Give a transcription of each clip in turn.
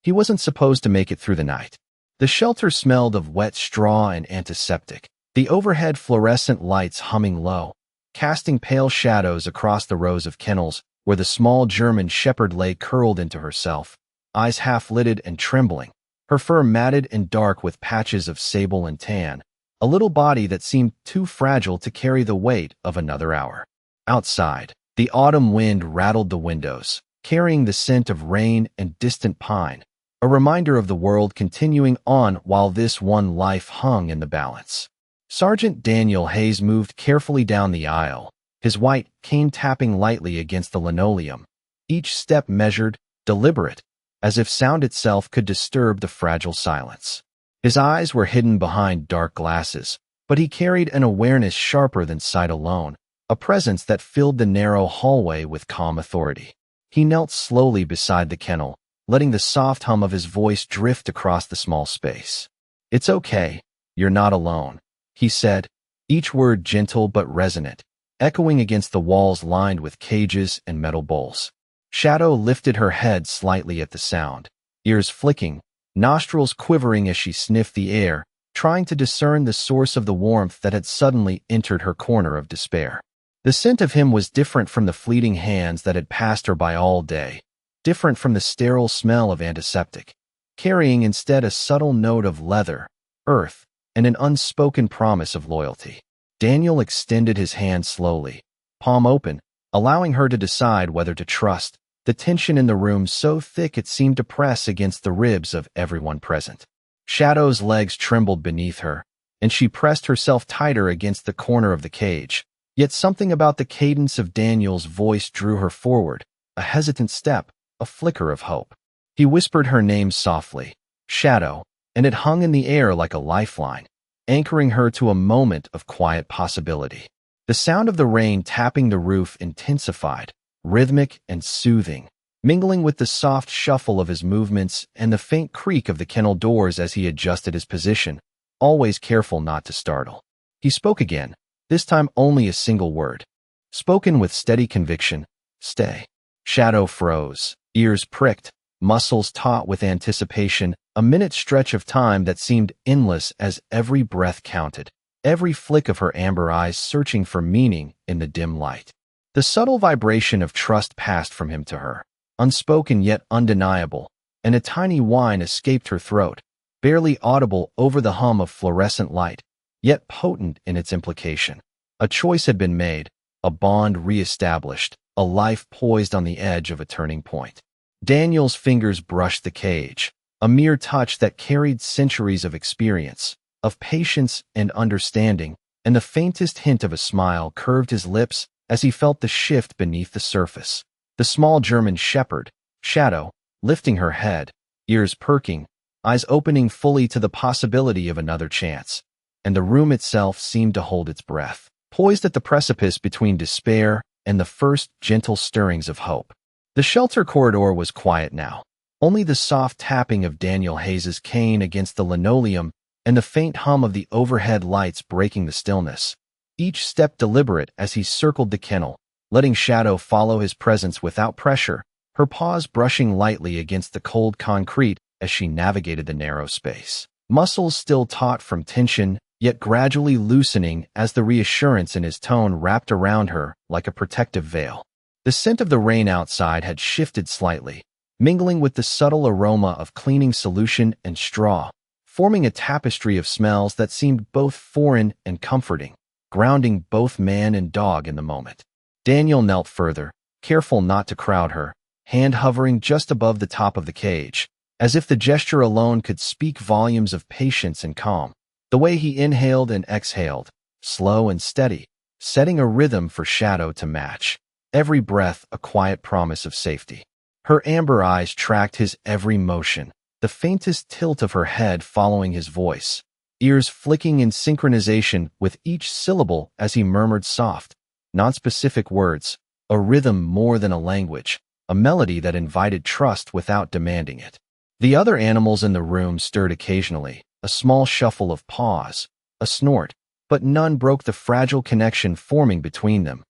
He wasn't supposed to make it through the night. The shelter smelled of wet straw and antiseptic, the overhead fluorescent lights humming low, casting pale shadows across the rows of kennels where the small German shepherd lay curled into herself, eyes half-lidded and trembling, her fur matted and dark with patches of sable and tan, a little body that seemed too fragile to carry the weight of another hour. Outside, the autumn wind rattled the windows, carrying the scent of rain and distant pine, a reminder of the world continuing on while this one life hung in the balance. Sergeant Daniel Hayes moved carefully down the aisle, his white cane tapping lightly against the linoleum, each step measured, deliberate, as if sound itself could disturb the fragile silence. His eyes were hidden behind dark glasses, but he carried an awareness sharper than sight alone, a presence that filled the narrow hallway with calm authority. He knelt slowly beside the kennel, letting the soft hum of his voice drift across the small space. "It's okay, you're not alone," he said, each word gentle but resonant, echoing against the walls lined with cages and metal bowls. Shadow lifted her head slightly at the sound, ears flicking, nostrils quivering as she sniffed the air, trying to discern the source of the warmth that had suddenly entered her corner of despair. The scent of him was different from the fleeting hands that had passed her by all day, different from the sterile smell of antiseptic, carrying instead a subtle note of leather, earth, and an unspoken promise of loyalty. Daniel extended his hand slowly, palm open, allowing her to decide whether to trust, the tension in the room so thick it seemed to press against the ribs of everyone present. Shadow's legs trembled beneath her, and she pressed herself tighter against the corner of the cage. Yet something about the cadence of Daniel's voice drew her forward, a hesitant step, a flicker of hope. He whispered her name softly, Shadow, and it hung in the air like a lifeline, anchoring her to a moment of quiet possibility. The sound of the rain tapping the roof intensified, rhythmic and soothing, mingling with the soft shuffle of his movements and the faint creak of the kennel doors as he adjusted his position, always careful not to startle. He spoke again, this time only a single word, spoken with steady conviction, "Stay." Shadow froze, ears pricked, muscles taut with anticipation, a minute stretch of time that seemed endless as every breath counted, every flick of her amber eyes searching for meaning in the dim light. The subtle vibration of trust passed from him to her, unspoken yet undeniable, and a tiny whine escaped her throat, barely audible over the hum of fluorescent light, yet potent in its implication. A choice had been made, a bond re-established, a life poised on the edge of a turning point. Daniel's fingers brushed the cage, a mere touch that carried centuries of experience, of patience and understanding, and the faintest hint of a smile curved his lips as he felt the shift beneath the surface. The small German shepherd, Shadow, lifting her head, ears perking, eyes opening fully to the possibility of another chance, and the room itself seemed to hold its breath, poised at the precipice between despair and the first gentle stirrings of hope. The shelter corridor was quiet now, only the soft tapping of Daniel Hayes's cane against the linoleum and the faint hum of the overhead lights breaking the stillness, each step deliberate as he circled the kennel, letting Shadow follow his presence without pressure, her paws brushing lightly against the cold concrete as she navigated the narrow space. Muscles still taut from tension, yet gradually loosening as the reassurance in his tone wrapped around her like a protective veil. The scent of the rain outside had shifted slightly, mingling with the subtle aroma of cleaning solution and straw, forming a tapestry of smells that seemed both foreign and comforting, grounding both man and dog in the moment. Daniel knelt further, careful not to crowd her, hand hovering just above the top of the cage, as if the gesture alone could speak volumes of patience and calm. The way he inhaled and exhaled, slow and steady, setting a rhythm for Shadow to match, every breath a quiet promise of safety. Her amber eyes tracked his every motion, the faintest tilt of her head following his voice, ears flicking in synchronization with each syllable as he murmured soft, nonspecific words, a rhythm more than a language, a melody that invited trust without demanding it. The other animals in the room stirred occasionally, a small shuffle of paws, a snort, but none broke the fragile connection forming between them.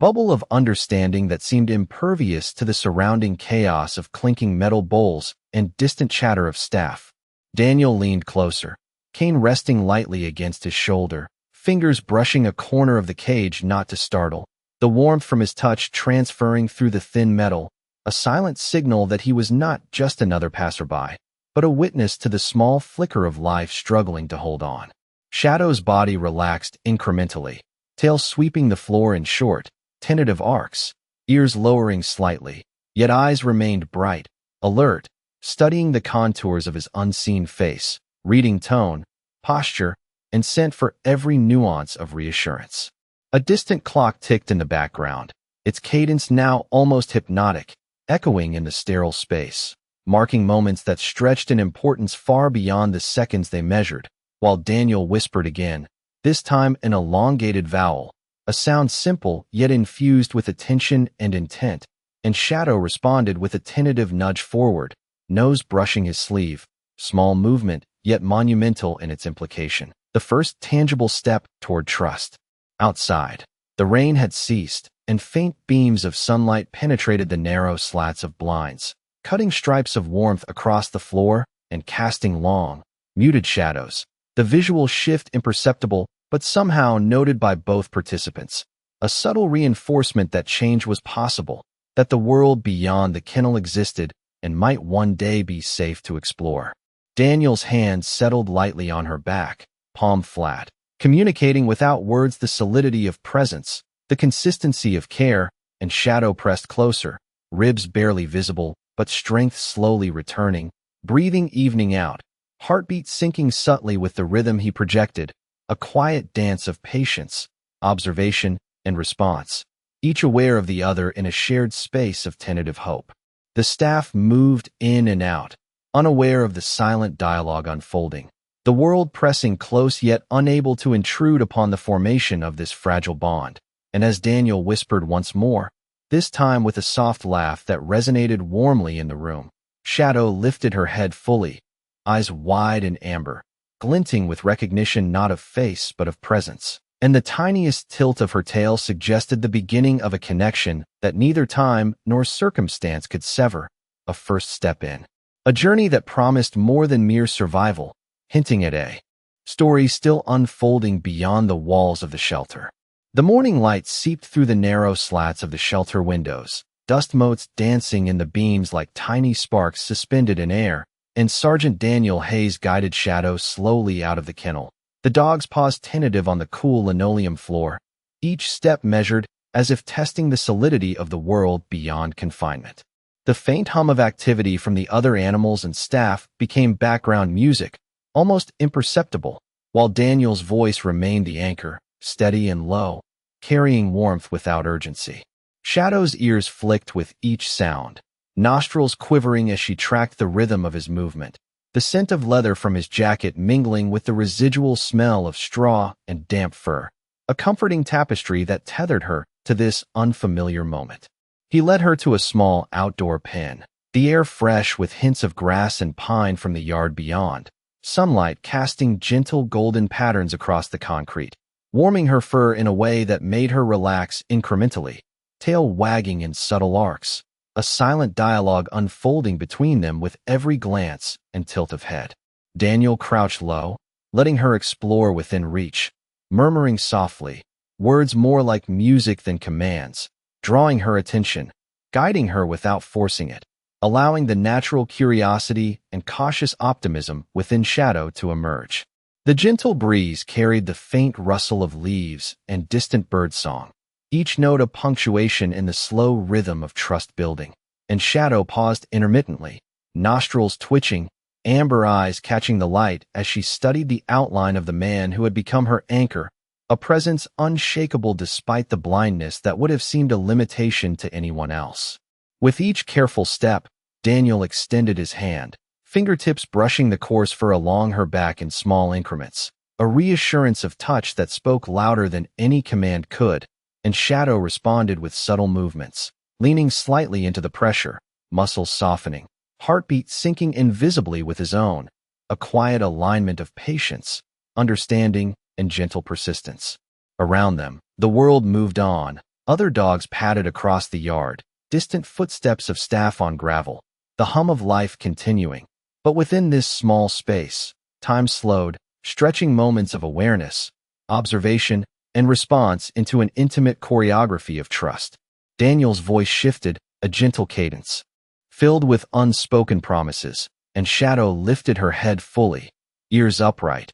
bubble of understanding that seemed impervious to the surrounding chaos of clinking metal bowls and distant chatter of staff. Daniel leaned closer, cane resting lightly against his shoulder, fingers brushing a corner of the cage not to startle, the warmth from his touch transferring through the thin metal, a silent signal that he was not just another passerby, but a witness to the small flicker of life struggling to hold on. Shadow's body relaxed incrementally, tail sweeping the floor in short, tentative arcs, ears lowering slightly, yet eyes remained bright, alert, studying the contours of his unseen face, reading tone, posture, and scent for every nuance of reassurance. A distant clock ticked in the background, its cadence now almost hypnotic, echoing in the sterile space, marking moments that stretched in importance far beyond the seconds they measured, while Daniel whispered again, this time an elongated vowel, a sound simple yet infused with attention and intent, and Shadow responded with a tentative nudge forward, nose brushing his sleeve, small movement, yet monumental in its implication, the first tangible step toward trust. Outside, the rain had ceased, and faint beams of sunlight penetrated the narrow slats of blinds, cutting stripes of warmth across the floor and casting long, muted shadows, the visual shift imperceptible but somehow noted by both participants, a subtle reinforcement that change was possible, that the world beyond the kennel existed and might one day be safe to explore. Daniel's hand settled lightly on her back, palm flat, communicating without words the solidity of presence, the consistency of care, and Shadow pressed closer, ribs barely visible, but strength slowly returning, breathing evening out, heartbeat syncing subtly with the rhythm he projected, a quiet dance of patience, observation, and response, each aware of the other in a shared space of tentative hope. The staff moved in and out, unaware of the silent dialogue unfolding, the world pressing close yet unable to intrude upon the formation of this fragile bond. And as Daniel whispered once more, this time with a soft laugh that resonated warmly in the room, Shadow lifted her head fully, eyes wide and amber, glinting with recognition not of face but of presence, and the tiniest tilt of her tail suggested the beginning of a connection that neither time nor circumstance could sever, a first step in a journey that promised more than mere survival, hinting at a story still unfolding beyond the walls of the shelter. The morning light seeped through the narrow slats of the shelter windows, dust motes dancing in the beams like tiny sparks suspended in air, and Sergeant Daniel Hayes guided Shadow slowly out of the kennel. The dogs paused tentative on the cool linoleum floor, each step measured as if testing the solidity of the world beyond confinement. The faint hum of activity from the other animals and staff became background music, almost imperceptible, while Daniel's voice remained the anchor, steady and low, carrying warmth without urgency. Shadow's ears flicked with each sound, nostrils quivering as she tracked the rhythm of his movement, the scent of leather from his jacket mingling with the residual smell of straw and damp fur, a comforting tapestry that tethered her to this unfamiliar moment. He led her to a small outdoor pen, the air fresh with hints of grass and pine from the yard beyond, sunlight casting gentle golden patterns across the concrete, warming her fur in a way that made her relax incrementally, tail wagging in subtle arcs, a silent dialogue unfolding between them with every glance and tilt of head. Daniel crouched low, letting her explore within reach, murmuring softly, words more like music than commands, drawing her attention, guiding her without forcing it, allowing the natural curiosity and cautious optimism within Shadow to emerge. The gentle breeze carried the faint rustle of leaves and distant birdsong, each note a punctuation in the slow rhythm of trust building, and Shadow paused intermittently, nostrils twitching, amber eyes catching the light as she studied the outline of the man who had become her anchor, a presence unshakable despite the blindness that would have seemed a limitation to anyone else. With each careful step, Daniel extended his hand, fingertips brushing the coarse fur along her back in small increments, a reassurance of touch that spoke louder than any command could, and Shadow responded with subtle movements, leaning slightly into the pressure, muscles softening, heartbeat syncing invisibly with his own, a quiet alignment of patience, understanding, and gentle persistence. Around them, the world moved on, Other dogs padded across the yard, distant footsteps of staff on gravel, the hum of life continuing. But within this small space, time slowed, stretching moments of awareness, observation, and response into an intimate choreography of trust. Daniel's voice shifted, a gentle cadence, filled with unspoken promises, and Shadow lifted her head fully, ears upright,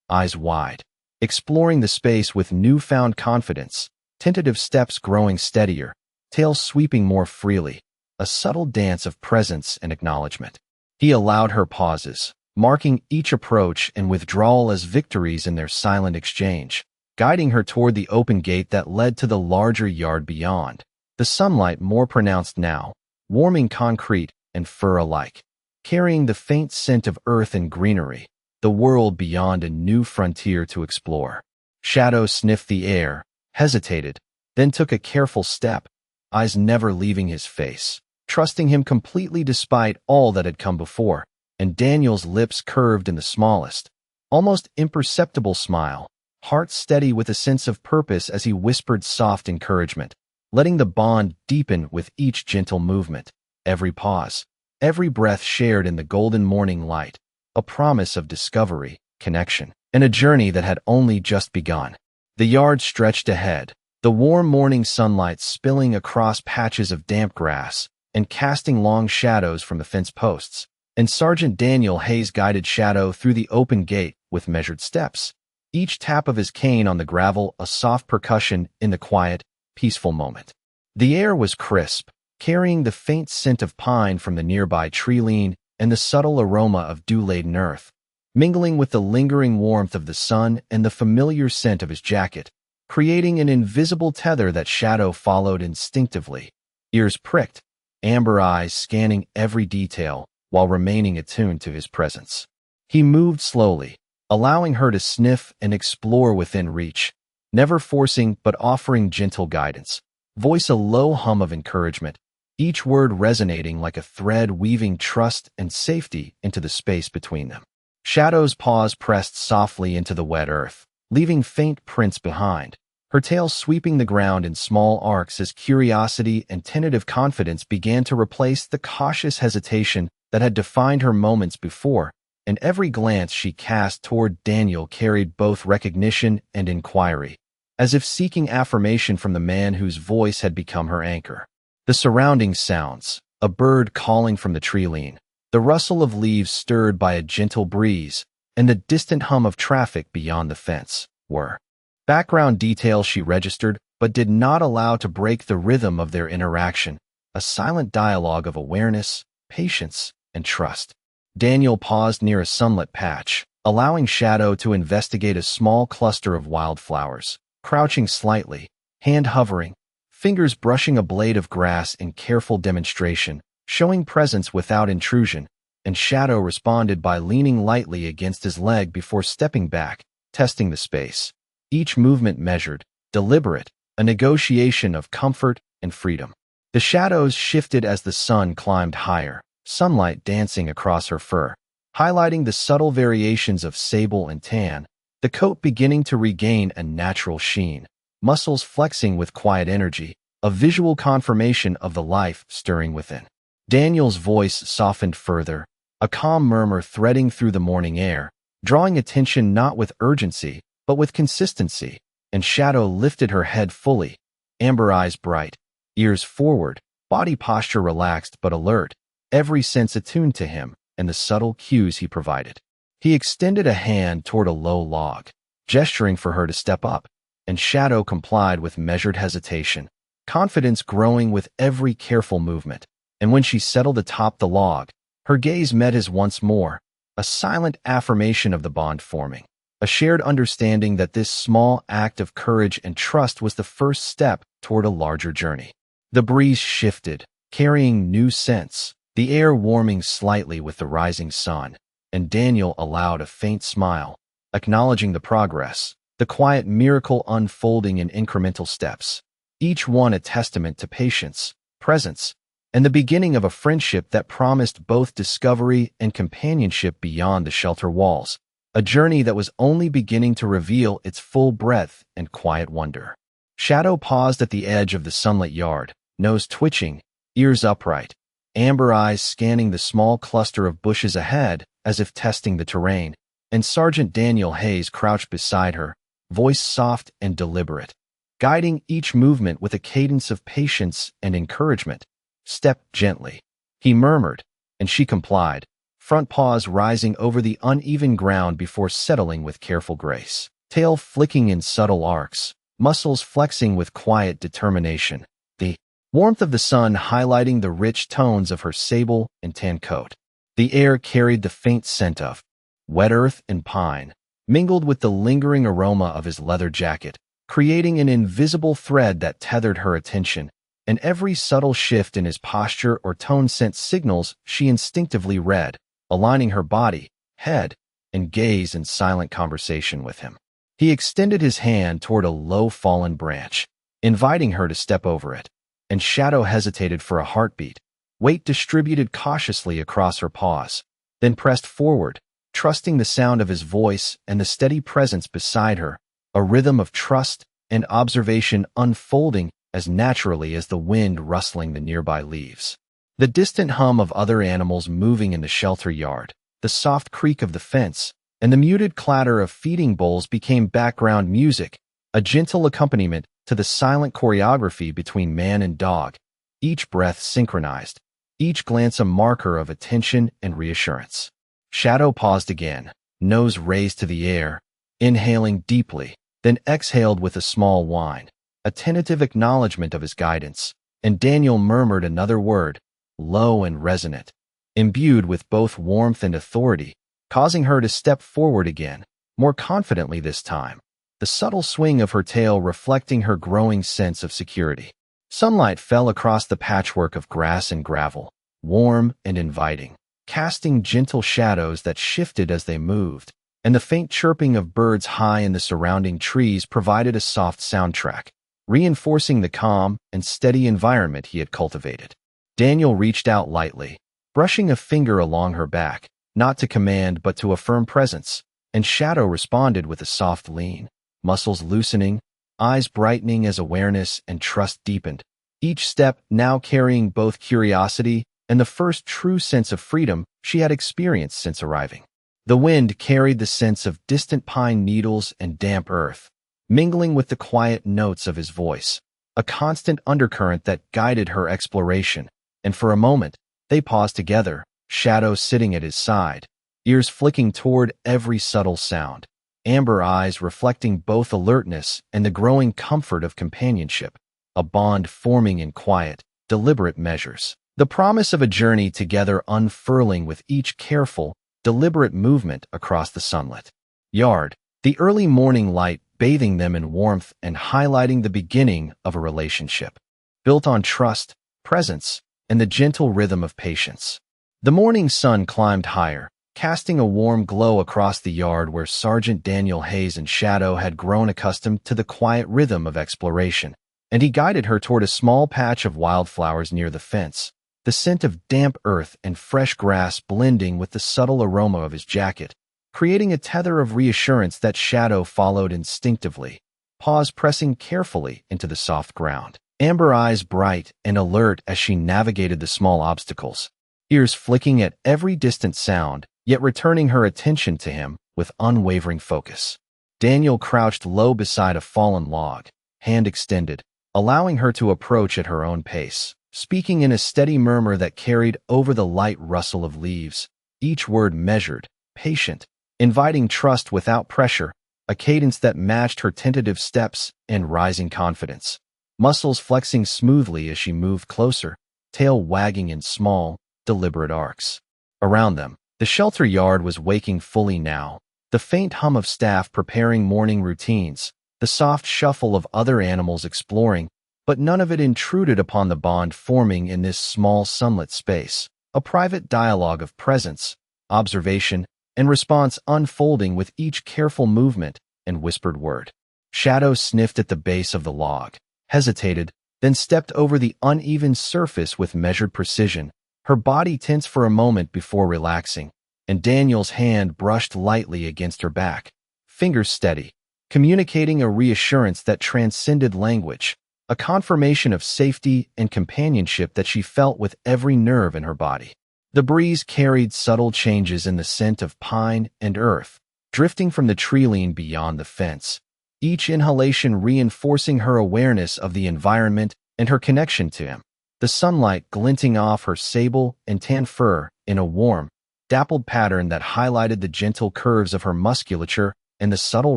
eyes wide, exploring the space with newfound confidence, tentative steps growing steadier, tail sweeping more freely, a subtle dance of presence and acknowledgement. He allowed her pauses, marking each approach and withdrawal as victories in their silent exchange, guiding her toward the open gate that led to the larger yard beyond. The sunlight more pronounced now, warming concrete and fur alike, carrying the faint scent of earth and greenery, the world beyond a new frontier to explore. Shadow sniffed the air, hesitated, then took a careful step, eyes never leaving his face, trusting him completely despite all that had come before. And Daniel's lips curved in the smallest, almost imperceptible smile, heart steady with a sense of purpose as he whispered soft encouragement, letting the bond deepen with each gentle movement, every pause, every breath shared in the golden morning light, a promise of discovery, connection, and a journey that had only just begun. The yard stretched ahead, the warm morning sunlight spilling across patches of damp grass and casting long shadows from the fence posts. And Sergeant Daniel Hayes guided Shadow through the open gate with measured steps, each tap of his cane on the gravel a soft percussion in the quiet, peaceful moment. The air was crisp, carrying the faint scent of pine from the nearby tree line and the subtle aroma of dew-laden earth, mingling with the lingering warmth of the sun and the familiar scent of his jacket, creating an invisible tether that Shadow followed instinctively, ears pricked, amber eyes scanning every detail, while remaining attuned to his presence. He moved slowly, allowing her to sniff and explore within reach, never forcing but offering gentle guidance, voice a low hum of encouragement, each word resonating like a thread weaving trust and safety into the space between them. Shadow's paws pressed softly into the wet earth, leaving faint prints behind, her tail sweeping the ground in small arcs as curiosity and tentative confidence began to replace the cautious hesitation that had defined her moments before, and every glance she cast toward Daniel carried both recognition and inquiry, as if seeking affirmation from the man whose voice had become her anchor. The surrounding sounds, a bird calling from the tree line, the rustle of leaves stirred by a gentle breeze, and the distant hum of traffic beyond the fence, were background details she registered but did not allow to break the rhythm of their interaction, a silent dialogue of awareness, patience, and trust. Daniel paused near a sunlit patch, allowing Shadow to investigate a small cluster of wildflowers, crouching slightly, hand hovering, fingers brushing a blade of grass in careful demonstration, showing presence without intrusion, and Shadow responded by leaning lightly against his leg before stepping back, testing the space. Each movement measured, deliberate, a negotiation of comfort and freedom. The shadows shifted as the sun climbed higher, sunlight dancing across her fur, highlighting the subtle variations of sable and tan, the coat beginning to regain a natural sheen, muscles flexing with quiet energy, a visual confirmation of the life stirring within. Daniel's voice softened further, a calm murmur threading through the morning air, drawing attention not with urgency, but with consistency, and Shadow lifted her head fully, amber eyes bright, ears forward, body posture relaxed but alert, every sense attuned to him and the subtle cues he provided. He extended a hand toward a low log, gesturing for her to step up, and Shadow complied with measured hesitation, confidence growing with every careful movement. And when she settled atop the log, her gaze met his once more, a silent affirmation of the bond forming, a shared understanding that this small act of courage and trust was the first step toward a larger journey. The breeze shifted, carrying new scents, the air warming slightly with the rising sun, and Daniel allowed a faint smile, acknowledging the progress, the quiet miracle unfolding in incremental steps, each one a testament to patience, presence, and the beginning of a friendship that promised both discovery and companionship beyond the shelter walls, a journey that was only beginning to reveal its full breadth and quiet wonder. Shadow paused at the edge of the sunlit yard, nose twitching, ears upright, amber eyes scanning the small cluster of bushes ahead as if testing the terrain, and Sergeant Daniel Hayes crouched beside her, voice soft and deliberate, guiding each movement with a cadence of patience and encouragement. "Step gently," he murmured, and she complied, front paws rising over the uneven ground before settling with careful grace, tail flicking in subtle arcs, muscles flexing with quiet determination, the warmth of the sun highlighting the rich tones of her sable and tan coat. The air carried the faint scent of wet earth and pine, mingled with the lingering aroma of his leather jacket, creating an invisible thread that tethered her attention, and every subtle shift in his posture or tone sent signals she instinctively read, aligning her body, head, and gaze in silent conversation with him. He extended his hand toward a low fallen branch, inviting her to step over it, and Shadow hesitated for a heartbeat, weight distributed cautiously across her paws, then pressed forward, trusting the sound of his voice and the steady presence beside her, a rhythm of trust and observation unfolding as naturally as the wind rustling the nearby leaves. The distant hum of other animals moving in the shelter yard, the soft creak of the fence, and the muted clatter of feeding bowls became background music, a gentle accompaniment to the silent choreography between man and dog, each breath synchronized, each glance a marker of attention and reassurance. Shadow paused again, nose raised to the air, inhaling deeply, then exhaled with a small whine, a tentative acknowledgement of his guidance, and Daniel murmured another word, low and resonant, imbued with both warmth and authority, causing her to step forward again, more confidently this time, the subtle swing of her tail reflecting her growing sense of security. Sunlight fell across the patchwork of grass and gravel, warm and inviting, casting gentle shadows that shifted as they moved, and the faint chirping of birds high in the surrounding trees provided a soft soundtrack, reinforcing the calm and steady environment he had cultivated. Daniel reached out lightly, brushing a finger along her back, not to command but to affirm presence, and Shadow responded with a soft lean, muscles loosening, eyes brightening as awareness and trust deepened, each step now carrying both curiosity and the first true sense of freedom she had experienced since arriving. The wind carried the sense of distant pine needles and damp earth, mingling with the quiet notes of his voice, a constant undercurrent that guided her exploration, and for a moment, they paused together, Shadow sitting at his side, ears flicking toward every subtle sound, amber eyes reflecting both alertness and the growing comfort of companionship, a bond forming in quiet, deliberate measures. The promise of a journey together unfurling with each careful, deliberate movement across the sunlit yard, the early morning light bathing them in warmth and highlighting the beginning of a relationship, built on trust, presence, and the gentle rhythm of patience. The morning sun climbed higher, casting a warm glow across the yard where Sergeant Daniel Hayes and Shadow had grown accustomed to the quiet rhythm of exploration, and he guided her toward a small patch of wildflowers near the fence, the scent of damp earth and fresh grass blending with the subtle aroma of his jacket, creating a tether of reassurance that Shadow followed instinctively, paws pressing carefully into the soft ground, amber eyes bright and alert as she navigated the small obstacles, ears flicking at every distant sound, yet returning her attention to him with unwavering focus. Daniel crouched low beside a fallen log, hand extended, allowing her to approach at her own pace, speaking in a steady murmur that carried over the light rustle of leaves, each word measured, patient, inviting trust without pressure, a cadence that matched her tentative steps and rising confidence, muscles flexing smoothly as she moved closer, tail wagging in small, deliberate arcs. Around them, the shelter yard was waking fully now, the faint hum of staff preparing morning routines, the soft shuffle of other animals exploring, but none of it intruded upon the bond forming in this small sunlit space, a private dialogue of presence, observation, and response unfolding with each careful movement and whispered word. Shadow sniffed at the base of the log, hesitated, then stepped over the uneven surface with measured precision, her body tense for a moment before relaxing, and Daniel's hand brushed lightly against her back, fingers steady, communicating a reassurance that transcended language, a confirmation of safety and companionship that she felt with every nerve in her body. The breeze carried subtle changes in the scent of pine and earth, drifting from the tree-line beyond the fence, each inhalation reinforcing her awareness of the environment and her connection to him. The sunlight glinting off her sable and tan fur in a warm, dappled pattern that highlighted the gentle curves of her musculature and the subtle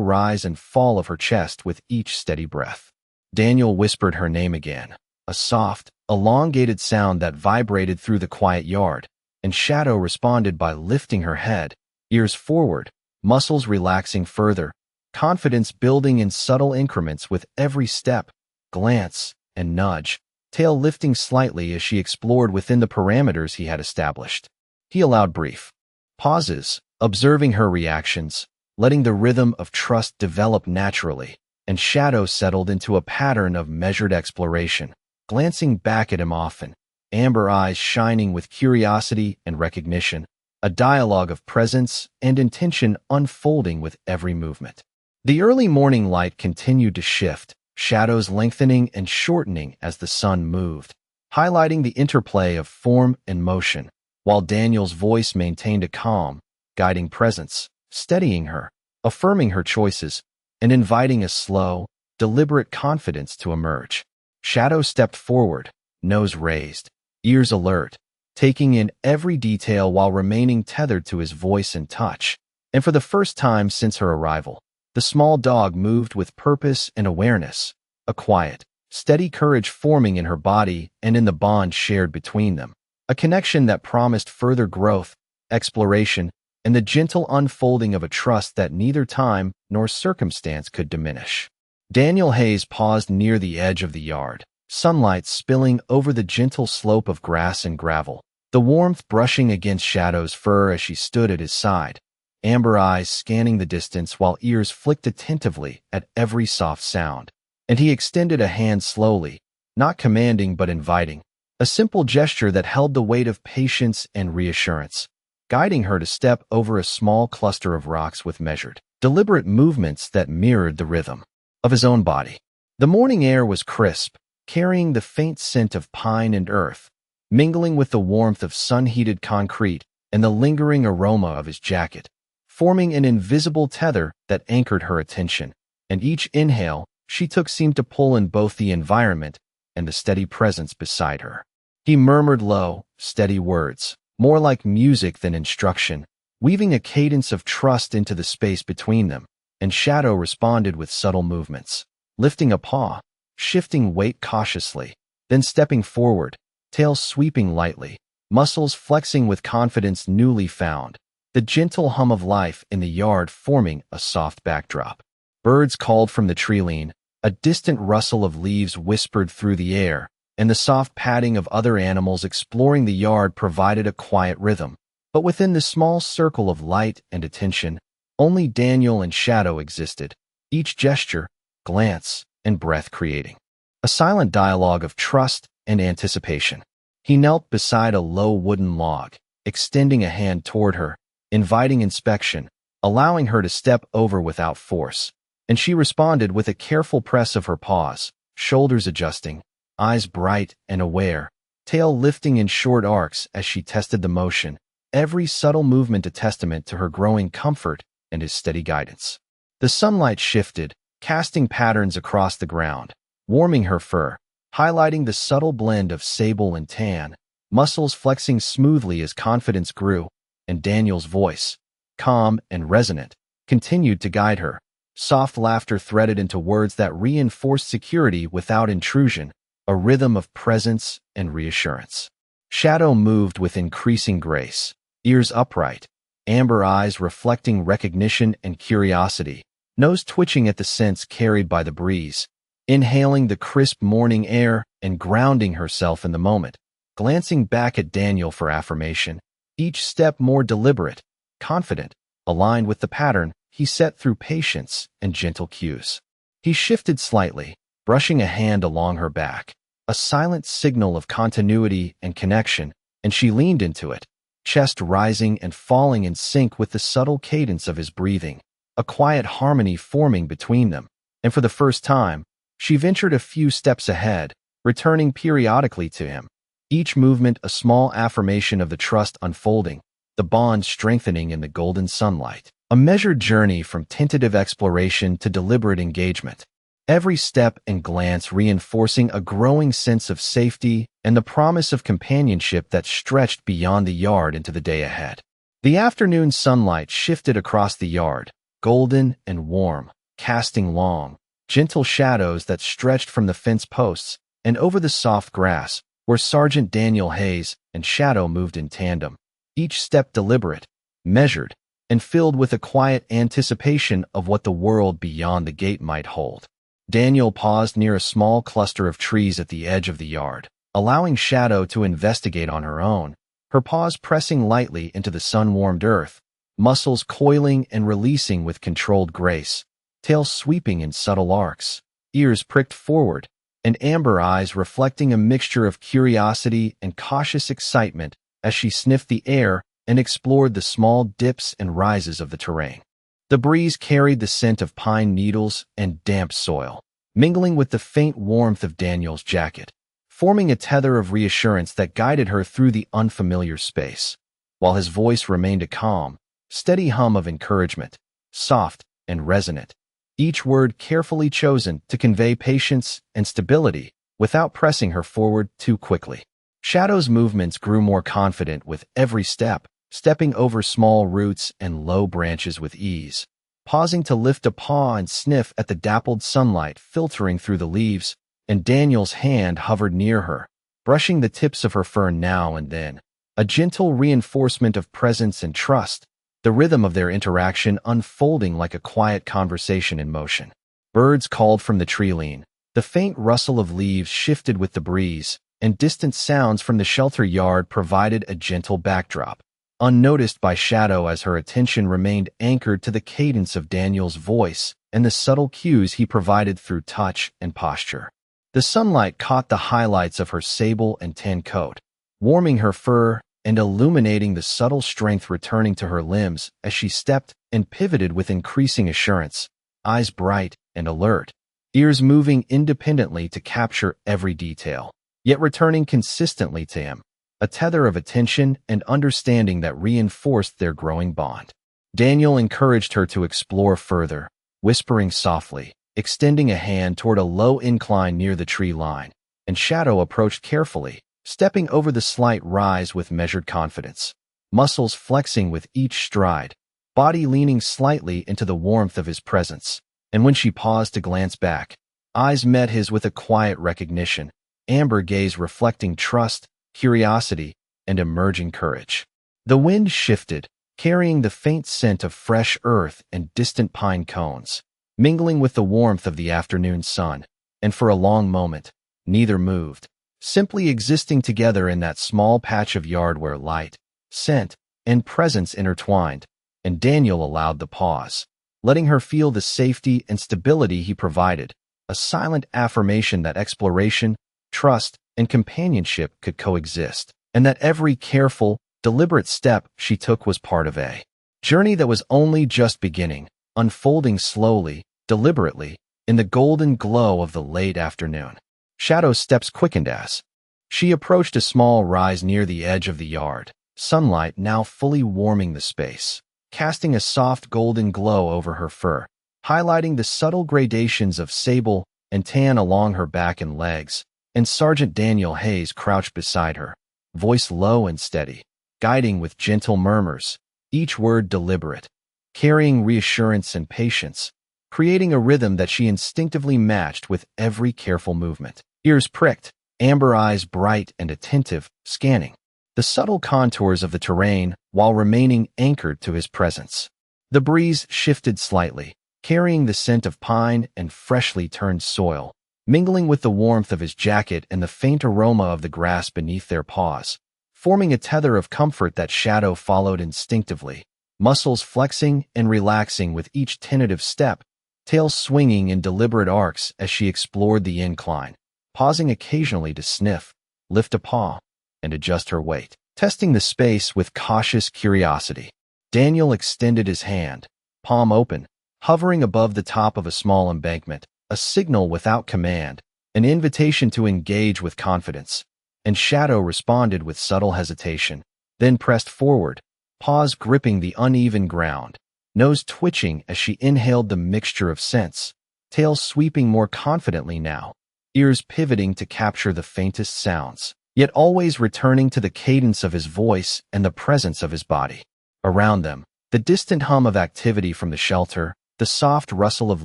rise and fall of her chest with each steady breath. Daniel whispered her name again, a soft, elongated sound that vibrated through the quiet yard, and Shadow responded by lifting her head, ears forward, muscles relaxing further, confidence building in subtle increments with every step, glance, and nudge, tail lifting slightly as she explored within the parameters he had established. He allowed brief pauses, observing her reactions, letting the rhythm of trust develop naturally, and Shadow settled into a pattern of measured exploration, glancing back at him often, amber eyes shining with curiosity and recognition, a dialogue of presence and intention unfolding with every movement. The early morning light continued to shift, shadows lengthening and shortening as the sun moved, highlighting the interplay of form and motion, while Daniel's voice maintained a calm, guiding presence, steadying her, affirming her choices, and inviting a slow, deliberate confidence to emerge. Shadow stepped forward, nose raised, ears alert, taking in every detail while remaining tethered to his voice and touch. And for the first time since her arrival, the small dog moved with purpose and awareness, a quiet, steady courage forming in her body and in the bond shared between them, a connection that promised further growth, exploration, and the gentle unfolding of a trust that neither time nor circumstance could diminish. Daniel Hayes paused near the edge of the yard, sunlight spilling over the gentle slope of grass and gravel, the warmth brushing against Shadow's fur as she stood at his side, amber eyes scanning the distance while ears flicked attentively at every soft sound. And he extended a hand slowly, not commanding but inviting, a simple gesture that held the weight of patience and reassurance, guiding her to step over a small cluster of rocks with measured, deliberate movements that mirrored the rhythm of his own body. The morning air was crisp, carrying the faint scent of pine and earth, mingling with the warmth of sun-heated concrete and the lingering aroma of his jacket, forming an invisible tether that anchored her attention, and each inhale she took seemed to pull in both the environment and the steady presence beside her. He murmured low, steady words, more like music than instruction, weaving a cadence of trust into the space between them, and Shadow responded with subtle movements, lifting a paw, shifting weight cautiously, then stepping forward, tail sweeping lightly, muscles flexing with confidence newly found, the gentle hum of life in the yard forming a soft backdrop. Birds called from the tree-line, a distant rustle of leaves whispered through the air, and the soft padding of other animals exploring the yard provided a quiet rhythm. But within the small circle of light and attention, only Daniel and Shadow existed, each gesture, glance, and breath creating a silent dialogue of trust and anticipation. He knelt beside a low wooden log, extending a hand toward her, inviting inspection, allowing her to step over without force, and she responded with a careful press of her paws, shoulders adjusting, eyes bright and aware, tail lifting in short arcs as she tested the motion, every subtle movement a testament to her growing comfort and his steady guidance. The sunlight shifted, casting patterns across the ground, warming her fur, highlighting the subtle blend of sable and tan, muscles flexing smoothly as confidence grew, and Daniel's voice, calm and resonant, continued to guide her. Soft laughter threaded into words that reinforced security without intrusion, a rhythm of presence and reassurance. Shadow moved with increasing grace, ears upright, amber eyes reflecting recognition and curiosity, nose twitching at the scents carried by the breeze, inhaling the crisp morning air and grounding herself in the moment, glancing back at Daniel for affirmation, each step more deliberate, confident, aligned with the pattern he set through patience and gentle cues. He shifted slightly, brushing a hand along her back, a silent signal of continuity and connection, and she leaned into it, chest rising and falling in sync with the subtle cadence of his breathing, a quiet harmony forming between them, and for the first time, she ventured a few steps ahead, returning periodically to him. Each movement a small affirmation of the trust unfolding, the bond strengthening in the golden sunlight. A measured journey from tentative exploration to deliberate engagement. Every step and glance reinforcing a growing sense of safety and the promise of companionship that stretched beyond the yard into the day ahead. The afternoon sunlight shifted across the yard, golden and warm, casting long, gentle shadows that stretched from the fence posts and over the soft grass, where Sergeant Daniel Hayes and Shadow moved in tandem, each step deliberate, measured, and filled with a quiet anticipation of what the world beyond the gate might hold. Daniel paused near a small cluster of trees at the edge of the yard, allowing Shadow to investigate on her own, her paws pressing lightly into the sun-warmed earth, muscles coiling and releasing with controlled grace, tail sweeping in subtle arcs, ears pricked forward, and amber eyes reflecting a mixture of curiosity and cautious excitement as she sniffed the air and explored the small dips and rises of the terrain. The breeze carried the scent of pine needles and damp soil, mingling with the faint warmth of Daniel's jacket, forming a tether of reassurance that guided her through the unfamiliar space, while his voice remained a calm, steady hum of encouragement, soft and resonant, each word carefully chosen to convey patience and stability without pressing her forward too quickly. Shadow's movements grew more confident with every step, stepping over small roots and low branches with ease, pausing to lift a paw and sniff at the dappled sunlight filtering through the leaves, and Daniel's hand hovered near her, brushing the tips of her fur now and then, a gentle reinforcement of presence and trust, the rhythm of their interaction unfolding like a quiet conversation in motion. Birds called from the treeline, the faint rustle of leaves shifted with the breeze, and distant sounds from the shelter yard provided a gentle backdrop, unnoticed by Shadow as her attention remained anchored to the cadence of Daniel's voice and the subtle cues he provided through touch and posture. The sunlight caught the highlights of her sable and tan coat, warming her fur and illuminating the subtle strength returning to her limbs as she stepped and pivoted with increasing assurance, eyes bright and alert, ears moving independently to capture every detail, yet returning consistently to him, a tether of attention and understanding that reinforced their growing bond. Daniel encouraged her to explore further, whispering softly, extending a hand toward a low incline near the tree line, and Shadow approached carefully, stepping over the slight rise with measured confidence, muscles flexing with each stride, body leaning slightly into the warmth of his presence. And when she paused to glance back, eyes met his with a quiet recognition, amber gaze reflecting trust, curiosity, and emerging courage. The wind shifted, carrying the faint scent of fresh earth and distant pine cones, mingling with the warmth of the afternoon sun, and for a long moment, neither moved, simply existing together in that small patch of yard where light, scent, and presence intertwined, and Daniel allowed the pause, letting her feel the safety and stability he provided, a silent affirmation that exploration, trust, and companionship could coexist, and that every careful, deliberate step she took was part of a journey that was only just beginning, unfolding slowly, deliberately, in the golden glow of the late afternoon. Shadow's steps quickened as she approached a small rise near the edge of the yard, sunlight now fully warming the space, casting a soft golden glow over her fur, highlighting the subtle gradations of sable and tan along her back and legs, and Sergeant Daniel Hayes crouched beside her, voice low and steady, guiding with gentle murmurs, each word deliberate, carrying reassurance and patience, creating a rhythm that she instinctively matched with every careful movement. Ears pricked, amber eyes bright and attentive, scanning the subtle contours of the terrain while remaining anchored to his presence. The breeze shifted slightly, carrying the scent of pine and freshly turned soil, mingling with the warmth of his jacket and the faint aroma of the grass beneath their paws, forming a tether of comfort that Shadow followed instinctively, muscles flexing and relaxing with each tentative step, tail swinging in deliberate arcs as she explored the incline, pausing occasionally to sniff, lift a paw, and adjust her weight, testing the space with cautious curiosity. Daniel extended his hand, palm open, hovering above the top of a small embankment, a signal without command, an invitation to engage with confidence. And Shadow responded with subtle hesitation, then pressed forward, paws gripping the uneven ground, nose twitching as she inhaled the mixture of scents, tail sweeping more confidently now, ears pivoting to capture the faintest sounds, yet always returning to the cadence of his voice and the presence of his body. Around them, the distant hum of activity from the shelter, the soft rustle of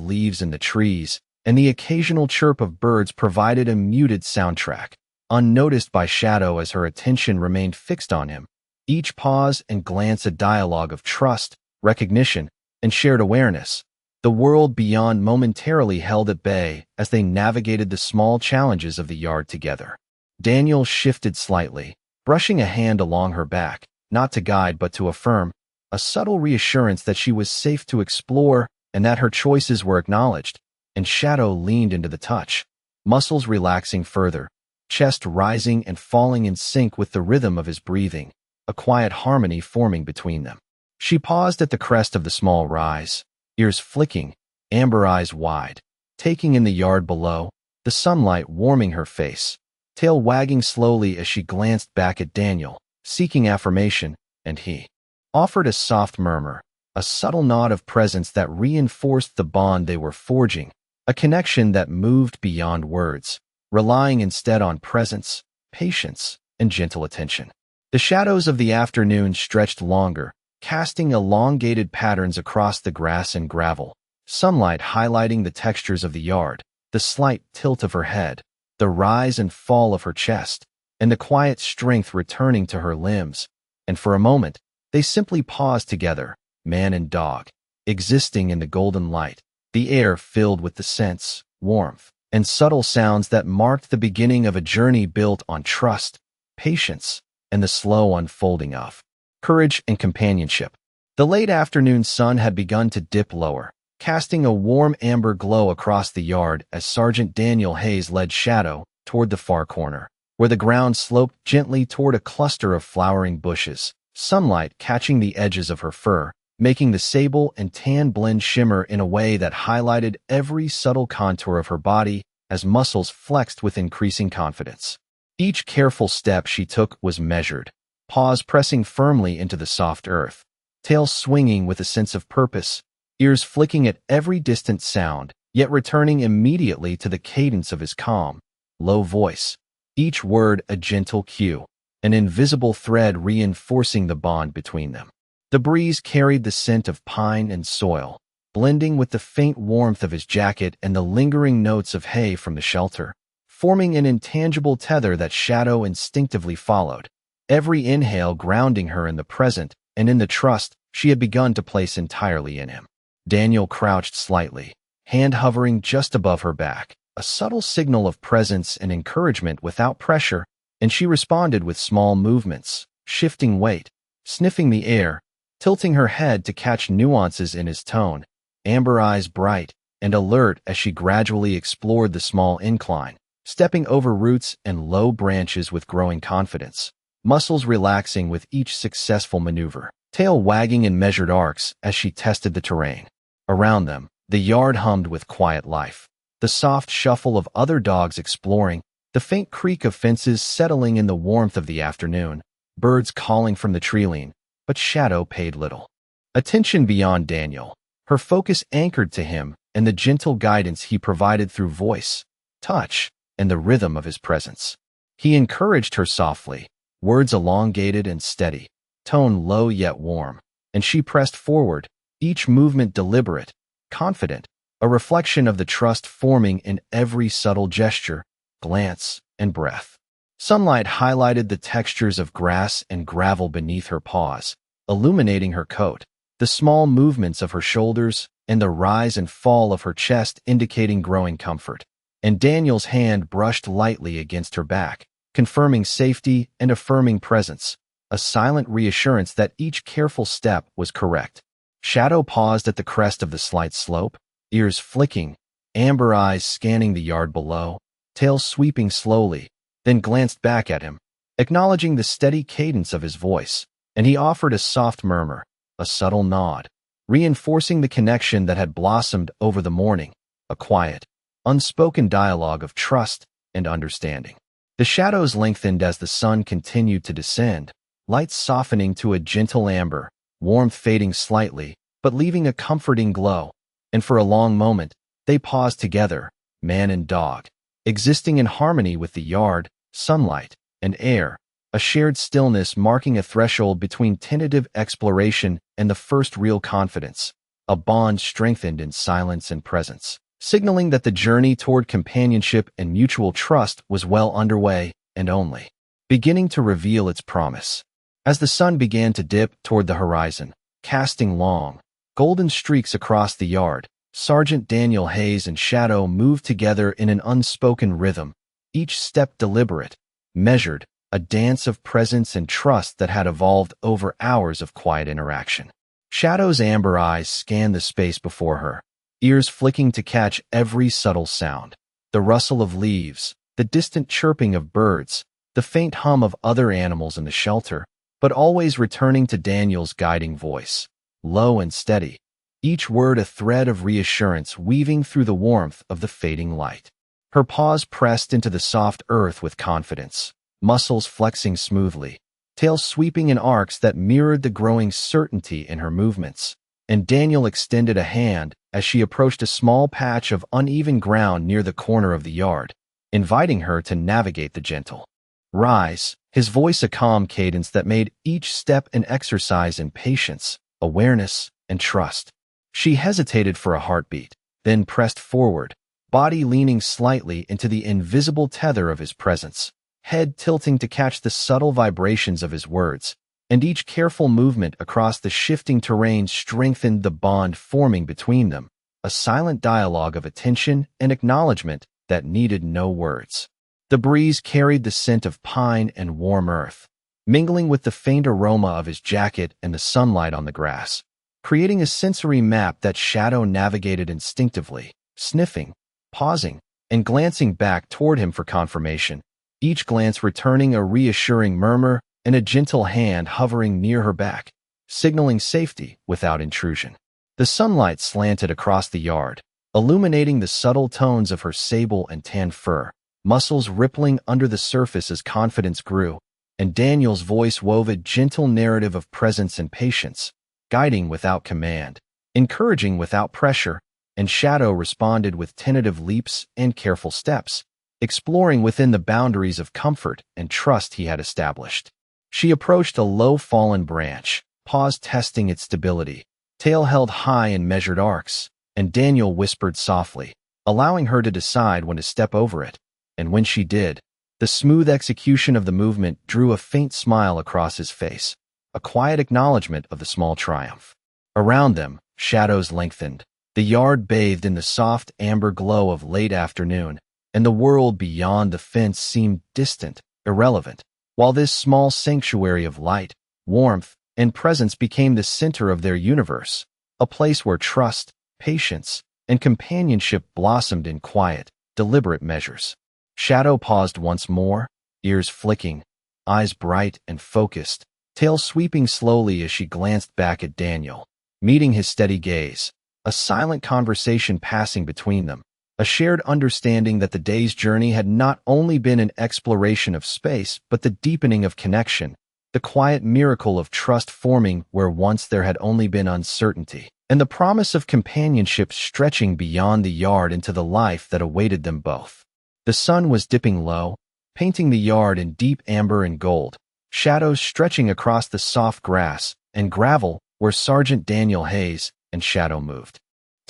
leaves in the trees, and the occasional chirp of birds provided a muted soundtrack, unnoticed by Shadow as her attention remained fixed on him. Each pause and glance a dialogue of trust, recognition, and shared awareness. The world beyond momentarily held at bay as they navigated the small challenges of the yard together. Daniel shifted slightly, brushing a hand along her back, not to guide but to affirm, a subtle reassurance that she was safe to explore and that her choices were acknowledged. And Shadow leaned into the touch, muscles relaxing further, chest rising and falling in sync with the rhythm of his breathing, a quiet harmony forming between them. She paused at the crest of the small rise, ears flicking, amber eyes wide, taking in the yard below, the sunlight warming her face, tail wagging slowly as she glanced back at Daniel, seeking affirmation, and he offered a soft murmur, a subtle nod of presence that reinforced the bond they were forging, a connection that moved beyond words, relying instead on presence, patience, and gentle attention. The shadows of the afternoon stretched longer, casting elongated patterns across the grass and gravel, sunlight highlighting the textures of the yard, the slight tilt of her head, the rise and fall of her chest, and the quiet strength returning to her limbs. And for a moment, they simply paused together, man and dog, existing in the golden light, the air filled with the scents, warmth, and subtle sounds that marked the beginning of a journey built on trust, patience, and the slow unfolding of courage and companionship. The late afternoon sun had begun to dip lower, casting a warm amber glow across the yard as Sergeant Daniel Hayes led Shadow toward the far corner, where the ground sloped gently toward a cluster of flowering bushes, sunlight catching the edges of her fur, making the sable and tan blend shimmer in a way that highlighted every subtle contour of her body as muscles flexed with increasing confidence. Each careful step she took was measured, paws pressing firmly into the soft earth, tail swinging with a sense of purpose, ears flicking at every distant sound, yet returning immediately to the cadence of his calm, low voice, each word a gentle cue, an invisible thread reinforcing the bond between them. The breeze carried the scent of pine and soil, blending with the faint warmth of his jacket and the lingering notes of hay from the shelter, forming an intangible tether that Shadow instinctively followed, every inhale grounding her in the present and in the trust she had begun to place entirely in him. Daniel crouched slightly, hand hovering just above her back, a subtle signal of presence and encouragement without pressure, and she responded with small movements, shifting weight, sniffing the air, tilting her head to catch nuances in his tone, amber eyes bright and alert as she gradually explored the small incline, stepping over roots and low branches with growing confidence, muscles relaxing with each successful maneuver, tail wagging in measured arcs as she tested the terrain. Around them, the yard hummed with quiet life, the soft shuffle of other dogs exploring, the faint creak of fences settling in the warmth of the afternoon, birds calling from the treeline, but Shadow paid little attention beyond Daniel, her focus anchored to him and the gentle guidance he provided through voice, touch, and the rhythm of his presence. He encouraged her softly, words elongated and steady, tone low yet warm, and she pressed forward, each movement deliberate, confident, a reflection of the trust forming in every subtle gesture, glance, and breath. Sunlight highlighted the textures of grass and gravel beneath her paws, illuminating her coat, the small movements of her shoulders, and the rise and fall of her chest indicating growing comfort. And Daniel's hand brushed lightly against her back, confirming safety and affirming presence, a silent reassurance that each careful step was correct. Shadow paused at the crest of the slight slope, ears flicking, amber eyes scanning the yard below, tail sweeping slowly, then glanced back at him, acknowledging the steady cadence of his voice, and he offered a soft murmur, a subtle nod, reinforcing the connection that had blossomed over the morning, a quiet, unspoken dialogue of trust and understanding. The shadows lengthened as the sun continued to descend, light softening to a gentle amber, warmth fading slightly, but leaving a comforting glow. And for a long moment, they paused together, man and dog, existing in harmony with the yard, sunlight, and air, a shared stillness marking a threshold between tentative exploration and the first real confidence, a bond strengthened in silence and presence, signaling that the journey toward companionship and mutual trust was well underway and only beginning to reveal its promise. As the sun began to dip toward the horizon, casting long, golden streaks across the yard, Sergeant Daniel Hayes and Shadow moved together in an unspoken rhythm, each step deliberate, measured, a dance of presence and trust that had evolved over hours of quiet interaction. Shadow's amber eyes scanned the space before her, ears flicking to catch every subtle sound, the rustle of leaves, the distant chirping of birds, the faint hum of other animals in the shelter, but always returning to Daniel's guiding voice, low and steady, each word a thread of reassurance weaving through the warmth of the fading light. Her paws pressed into the soft earth with confidence, muscles flexing smoothly, tail sweeping in arcs that mirrored the growing certainty in her movements. And Daniel extended a hand as she approached a small patch of uneven ground near the corner of the yard, inviting her to navigate the gentle rise, his voice a calm cadence that made each step an exercise in patience, awareness, and trust. She hesitated for a heartbeat, then pressed forward, body leaning slightly into the invisible tether of his presence, head tilting to catch the subtle vibrations of his words, and each careful movement across the shifting terrain strengthened the bond forming between them, a silent dialogue of attention and acknowledgement that needed no words. The breeze carried the scent of pine and warm earth, mingling with the faint aroma of his jacket and the sunlight on the grass, creating a sensory map that Shadow navigated instinctively, sniffing, pausing, and glancing back toward him for confirmation, each glance returning a reassuring murmur and a gentle hand hovering near her back, signaling safety without intrusion. The sunlight slanted across the yard, illuminating the subtle tones of her sable and tan fur, muscles rippling under the surface as confidence grew, and Daniel's voice wove a gentle narrative of presence and patience, guiding without command, encouraging without pressure, and Shadow responded with tentative leaps and careful steps, exploring within the boundaries of comfort and trust he had established. She approached a low fallen branch, paws testing its stability, tail held high in measured arcs, and Daniel whispered softly, allowing her to decide when to step over it. And when she did, the smooth execution of the movement drew a faint smile across his face, a quiet acknowledgement of the small triumph. Around them, shadows lengthened, the yard bathed in the soft amber glow of late afternoon, and the world beyond the fence seemed distant, irrelevant, while this small sanctuary of light, warmth, and presence became the center of their universe, a place where trust, patience, and companionship blossomed in quiet, deliberate measures. Shadow paused once more, ears flicking, eyes bright and focused, tail sweeping slowly as she glanced back at Daniel, meeting his steady gaze, a silent conversation passing between them, a shared understanding that the day's journey had not only been an exploration of space but the deepening of connection, the quiet miracle of trust forming where once there had only been uncertainty, and the promise of companionship stretching beyond the yard into the life that awaited them both. The sun was dipping low, painting the yard in deep amber and gold, shadows stretching across the soft grass and gravel where Sergeant Daniel Hayes and Shadow moved.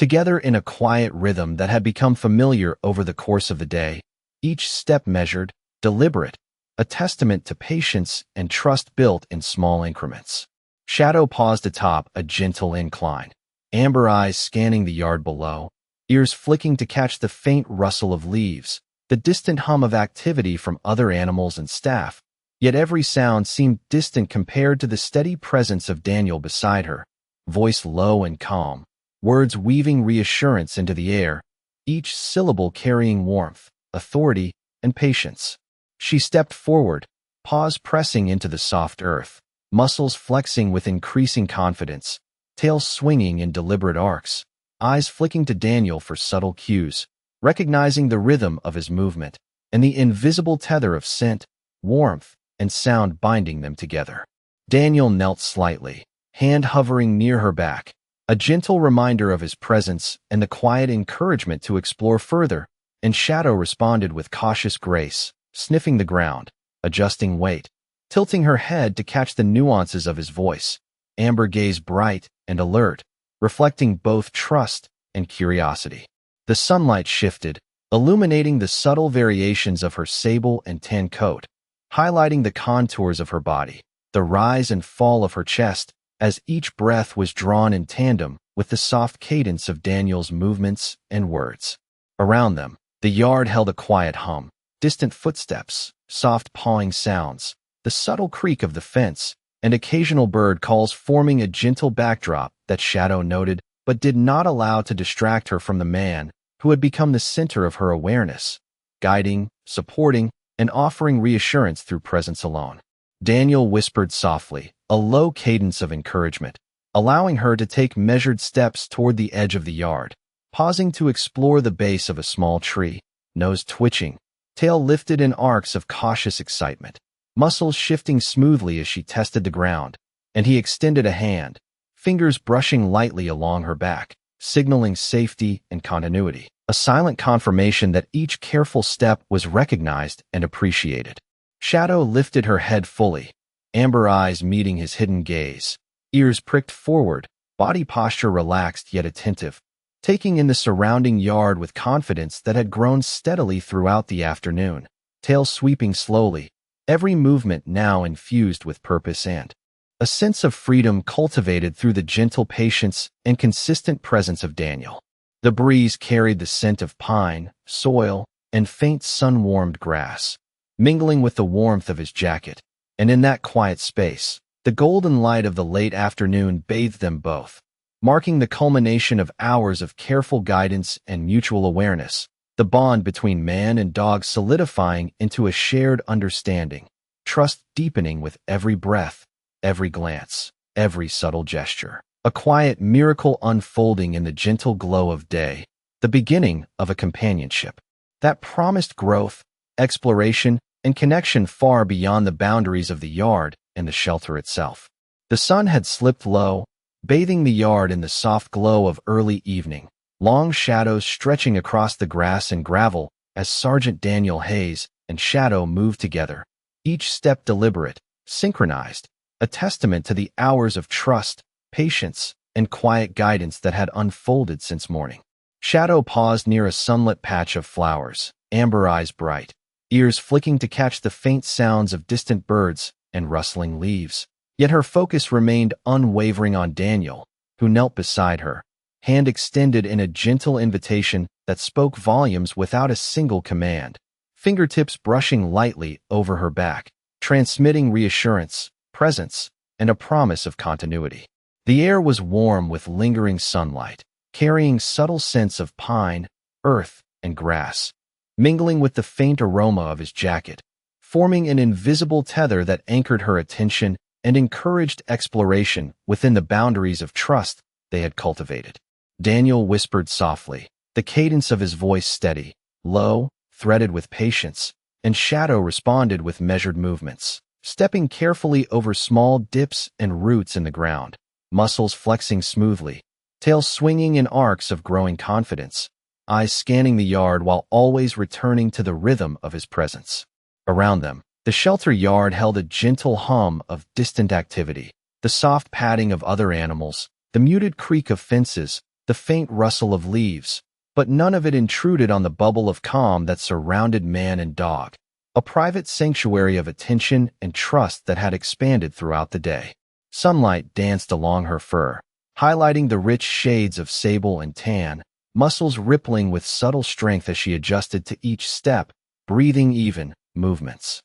Together in a quiet rhythm that had become familiar over the course of the day, each step measured, deliberate, a testament to patience and trust built in small increments. Shadow paused atop a gentle incline, amber eyes scanning the yard below, ears flicking to catch the faint rustle of leaves, the distant hum of activity from other animals and staff, yet every sound seemed distant compared to the steady presence of Daniel beside her, voice low and calm, words weaving reassurance into the air, each syllable carrying warmth, authority, and patience. She stepped forward, paws pressing into the soft earth, muscles flexing with increasing confidence, tail swinging in deliberate arcs, eyes flicking to Daniel for subtle cues, recognizing the rhythm of his movement and the invisible tether of scent, warmth, and sound binding them together. Daniel knelt slightly, hand hovering near her back, a gentle reminder of his presence and the quiet encouragement to explore further, and Shadow responded with cautious grace, sniffing the ground, adjusting weight, tilting her head to catch the nuances of his voice, amber gaze bright and alert, reflecting both trust and curiosity. The sunlight shifted, illuminating the subtle variations of her sable and tan coat, highlighting the contours of her body, the rise and fall of her chest, as each breath was drawn in tandem with the soft cadence of Daniel's movements and words. Around them, the yard held a quiet hum, distant footsteps, soft pawing sounds, the subtle creak of the fence, and occasional bird calls forming a gentle backdrop that Shadow noted but did not allow to distract her from the man who had become the center of her awareness, guiding, supporting, and offering reassurance through presence alone. Daniel whispered softly, a low cadence of encouragement, allowing her to take measured steps toward the edge of the yard, pausing to explore the base of a small tree, nose twitching, tail lifted in arcs of cautious excitement, muscles shifting smoothly as she tested the ground, and he extended a hand, fingers brushing lightly along her back, signaling safety and continuity, a silent confirmation that each careful step was recognized and appreciated. Shadow lifted her head fully, amber eyes meeting his hidden gaze, ears pricked forward, body posture relaxed yet attentive, taking in the surrounding yard with confidence that had grown steadily throughout the afternoon, tail sweeping slowly, every movement now infused with purpose and a sense of freedom cultivated through the gentle patience and consistent presence of Daniel. The breeze carried the scent of pine, soil, and faint sun-warmed grass, mingling with the warmth of his jacket, and in that quiet space, the golden light of the late afternoon bathed them both, marking the culmination of hours of careful guidance and mutual awareness, the bond between man and dog solidifying into a shared understanding, trust deepening with every breath, every glance, every subtle gesture. A quiet miracle unfolding in the gentle glow of day, the beginning of a companionship that promised growth, exploration, and connection far beyond the boundaries of the yard and the shelter itself. The sun had slipped low, bathing the yard in the soft glow of early evening, long shadows stretching across the grass and gravel as Sergeant Daniel Hayes and Shadow moved together, each step deliberate, synchronized, a testament to the hours of trust, patience, and quiet guidance that had unfolded since morning. Shadow paused near a sunlit patch of flowers, amber eyes bright, ears flicking to catch the faint sounds of distant birds and rustling leaves. Yet her focus remained unwavering on Daniel, who knelt beside her, hand extended in a gentle invitation that spoke volumes without a single command, fingertips brushing lightly over her back, transmitting reassurance, presence, and a promise of continuity. The air was warm with lingering sunlight, carrying subtle scents of pine, earth, and grass, mingling with the faint aroma of his jacket, forming an invisible tether that anchored her attention and encouraged exploration within the boundaries of trust they had cultivated. Daniel whispered softly, the cadence of his voice steady, low, threaded with patience, and Shadow responded with measured movements, stepping carefully over small dips and roots in the ground, muscles flexing smoothly, tail swinging in arcs of growing confidence, eyes scanning the yard while always returning to the rhythm of his presence. Around them, the shelter yard held a gentle hum of distant activity, the soft padding of other animals, the muted creak of fences, the faint rustle of leaves, but none of it intruded on the bubble of calm that surrounded man and dog, a private sanctuary of attention and trust that had expanded throughout the day. Sunlight danced along her fur, highlighting the rich shades of sable and tan, muscles rippling with subtle strength as she adjusted to each step, breathing even, movements.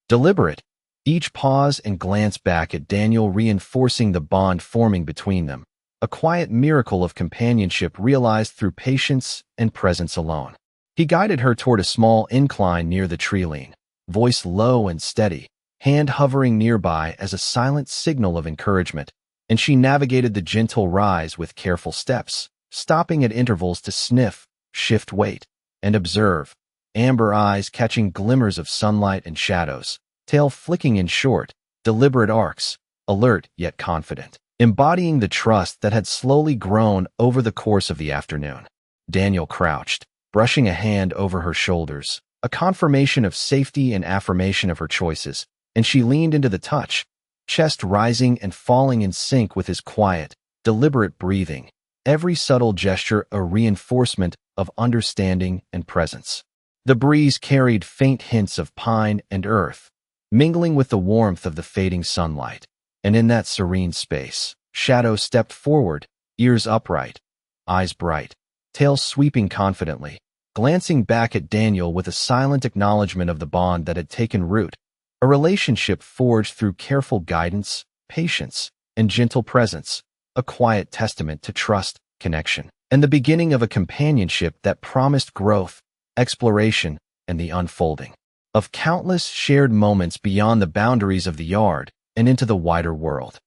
Deliberate, each pause and glance back at Daniel reinforcing the bond forming between them, a quiet miracle of companionship realized through patience and presence alone. He guided her toward a small incline near the tree line, voice low and steady, hand hovering nearby as a silent signal of encouragement, and she navigated the gentle rise with careful steps, stopping at intervals to sniff, shift weight, and observe, amber eyes catching glimmers of sunlight and shadows, tail flicking in short, deliberate arcs, alert yet confident, embodying the trust that had slowly grown over the course of the afternoon. Daniel crouched, brushing a hand over her shoulders, a confirmation of safety and affirmation of her choices, and she leaned into the touch, chest rising and falling in sync with his quiet, deliberate breathing, every subtle gesture a reinforcement of understanding and presence. The breeze carried faint hints of pine and earth, mingling with the warmth of the fading sunlight, and in that serene space, Shadow stepped forward, ears upright, eyes bright, tail sweeping confidently, glancing back at Daniel with a silent acknowledgement of the bond that had taken root, a relationship forged through careful guidance, patience, and gentle presence, a quiet testament to trust, connection, and the beginning of a companionship that promised growth, exploration, and the unfolding of countless shared moments beyond the boundaries of the yard and into the wider world.